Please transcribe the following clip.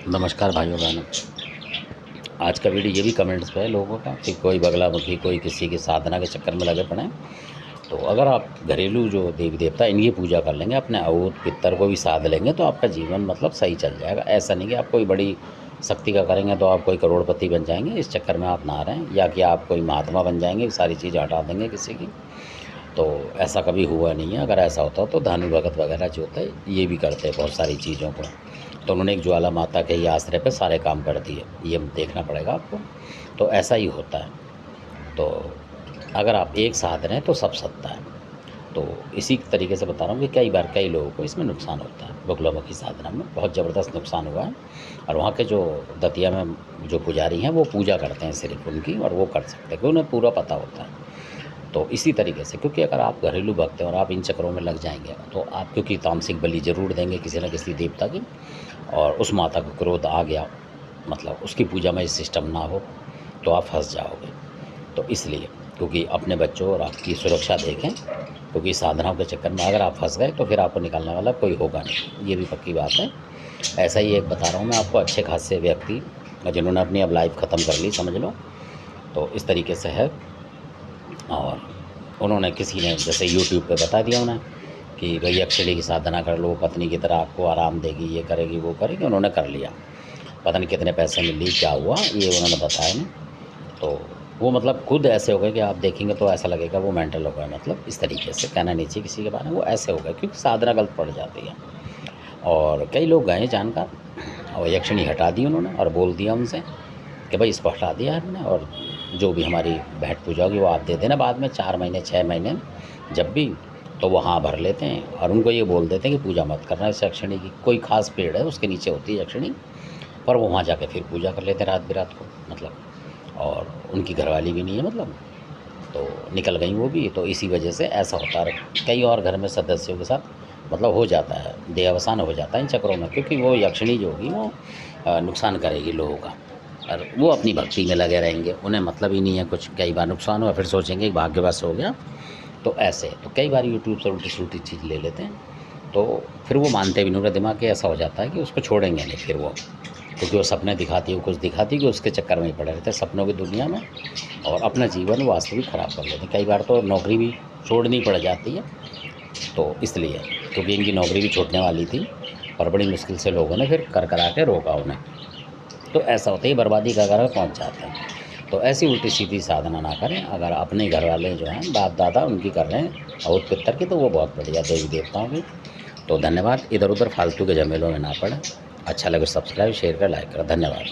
नमस्कार भाइयों बहनों। आज का वीडियो ये भी कमेंट्स पे है लोगों का कि कोई बगलामुखी कोई किसी की साधना के चक्कर में लगे पड़े हैं। तो अगर आप घरेलू जो देवी देवता इनकी पूजा कर लेंगे, अपने अवूत पितर को भी साध लेंगे, तो आपका जीवन मतलब सही चल जाएगा। ऐसा नहीं कि आप कोई बड़ी शक्ति का करेंगे तो आप कोई करोड़पति बन जाएंगे, इस चक्कर में आप ना रहें, या कि आप कोई महात्मा बन जाएंगे, सारी चीज़ें हटा देंगे किसी की। तो ऐसा कभी हुआ नहीं है। अगर ऐसा होता तो धानु भगत वगैरह जो होते हैं ये भी करते हैं बहुत सारी चीज़ों को। तो उन्होंने एक ज्वाला माता के ही आश्रय पे सारे काम कर दिए, ये देखना पड़ेगा आपको। तो ऐसा ही होता है। तो अगर आप एक साथ रहें तो सब सत्ता है। तो इसी तरीके से बता रहा हूँ कि कई बार कई लोगों को इसमें नुकसान होता है। बगलामुखी साधना में बहुत ज़बरदस्त नुकसान हुआ है। और वहाँ के जो दतिया में जो पुजारी हैं वो पूजा करते हैं सिर्फ उनकी, और वो कर सकते हैं क्योंकि उन्हें पूरा पता होता है। तो इसी तरीके से, क्योंकि अगर आप घरेलू भक्त हैं और आप इन चक्करों में लग जाएंगे तो आप, क्योंकि तामसिक बलि ज़रूर देंगे किसी न किसी देवता की, और उस माता को क्रोध आ गया, मतलब उसकी पूजा में सिस्टम ना हो, तो आप फंस जाओगे। तो इसलिए, क्योंकि अपने बच्चों और आपकी सुरक्षा देखें, क्योंकि साधनाओं के चक्कर में अगर आप फंस गए तो फिर आपको निकालने वाला कोई होगा नहीं, ये भी पक्की बात है। ऐसा ही एक बता रहा हूँ मैं आपको, अच्छे खासे व्यक्ति जिन्होंने अपनी अब लाइफ ख़त्म कर ली समझ लो, तो इस तरीके से है। और उन्होंने, किसी ने जैसे यूट्यूब पे बता दिया उन्हें कि भाई यक्षिणी की साधना कर लो, पत्नी की तरह आपको आराम देगी, ये करेगी वो करेगी, उन्होंने कर लिया। पता नहीं कितने पैसे मिली, क्या हुआ, ये उन्होंने बताया नहीं। तो वो मतलब खुद ऐसे हो गए कि आप देखेंगे तो ऐसा लगेगा वो मेंटल हो गए, मतलब इस तरीके से कहना नहीं चाहिए किसी के बारे में, वो ऐसे हो गए क्योंकि साधना गलत पड़ जाती है। और कई लोग गए जानकर और यक्षिणी हटा दी उन्होंने, और बोल दिया उनसे कि भाई इसको हटा दिया हमने, और जो भी हमारी भेंट पूजा होगी वो आप दे देना बाद में 4 महीने 6 महीने जब भी, तो वो हाँ भर लेते हैं। और उनको ये बोल देते हैं कि पूजा मत करना इस यक्षिणी की, कोई खास पेड़ है उसके नीचे होती है यक्षिणी, पर वो वहाँ जाके फिर पूजा कर लेते हैं रात बिरात को, मतलब। और उनकी घरवाली भी नहीं है, मतलब तो निकल गई वो भी। तो इसी वजह से ऐसा होता है कई और घर में सदस्यों के साथ, मतलब हो जाता है, देहावसान हो जाता है इन चक्रों में, क्योंकि वो यक्षिणी जो होगी वो नुकसान करेगी लोगों का, और वो अपनी भक्ति में लगे रहेंगे, उन्हें मतलब ही नहीं है कुछ। कई बार नुकसान हुआ फिर सोचेंगे कि भाग्यवश हो गया। तो ऐसे तो कई बार यूट्यूब से उल्टी सुलटी चीज़ ले लेते हैं, तो फिर वो मानते भी नहीं, उनका दिमाग के ऐसा हो जाता है कि उसको छोड़ेंगे नहीं फिर वो, क्योंकि वो सपने दिखाती है, कुछ दिखाती है कि उसके चक्कर में ही पड़े रहते हैं सपनों की दुनिया में, और अपना जीवन वास्तविक ख़राब कर लेते हैं। कई बार तो नौकरी भी छोड़नी पड़ जाती है। तो इसलिए, क्योंकि इनकी नौकरी भी छूटने वाली थी, और बड़ी मुश्किल से लोगों ने फिर कर करा के रोका उन्हें। तो ऐसा होता है, बर्बादी का घर पहुँच जाते हैं। तो ऐसी उल्टी सीधी साधना ना करें। अगर अपने घर वाले जो हैं बाप दादा उनकी कर रहे हैं अवध पितर की, तो वो बहुत बढ़िया देवी देवताओं की। तो धन्यवाद। इधर उधर फालतू के झमेलों में ना पड़े। अच्छा लगे सब्सक्राइब शेयर कर लाइक करें। धन्यवाद।